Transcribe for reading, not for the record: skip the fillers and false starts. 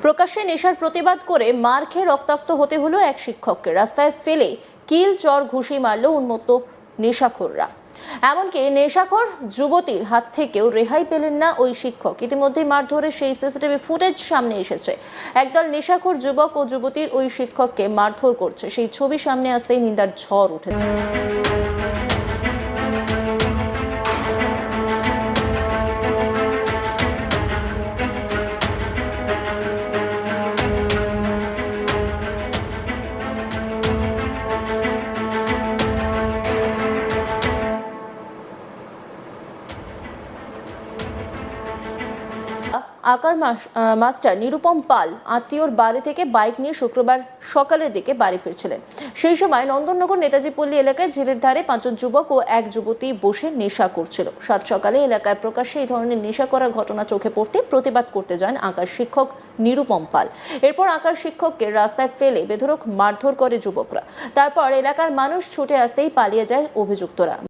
প্রকাশ্যে নেশার প্রতিবাদ করে মার খেয়ে রক্তাক্ত হতে হলো এক শিক্ষককে। রাস্তায় ফেলে কিল চর ঘুষি মারল উন্মত্ত নেশাখোররা। এমনকি নেশাখোর যুবতীর হাত থেকেও রেহাই পেলেন না ওই শিক্ষক। ইতিমধ্যেই মারধরের সেই সিসিটিভি ফুটেজ সামনে এসেছে। একদল নেশাখোর যুবক ও যুবতীর ওই শিক্ষককে মারধর করছে, সেই ছবি সামনে আসতেই নিন্দার ঝড় উঠে। আকার মাস্টার নিরুপম পাল আত্মীয়র বাড়ি থেকে বাইক নিয়ে শুক্রবার সকালের দিকে বাড়ি ফিরছিলেন। সেই সময় নন্দননগর নেতাজি পল্লী এলাকায় ঝিলের ধারে 5 জন যুবক ও এক যুবতী বসে নেশা করছিল। সাত সকালে এলাকায় প্রকাশ্যে এই ধরনের নেশা করার ঘটনা চোখে পড়তে প্রতিবাদ করতে যান আঁকার শিক্ষক নিরুপম পাল। এরপর আঁকার শিক্ষককে রাস্তায় ফেলে বেধড়ক মারধর করে যুবকরা। তারপর এলাকার মানুষ ছুটে আসতেই পালিয়ে যায় অভিযুক্তরা।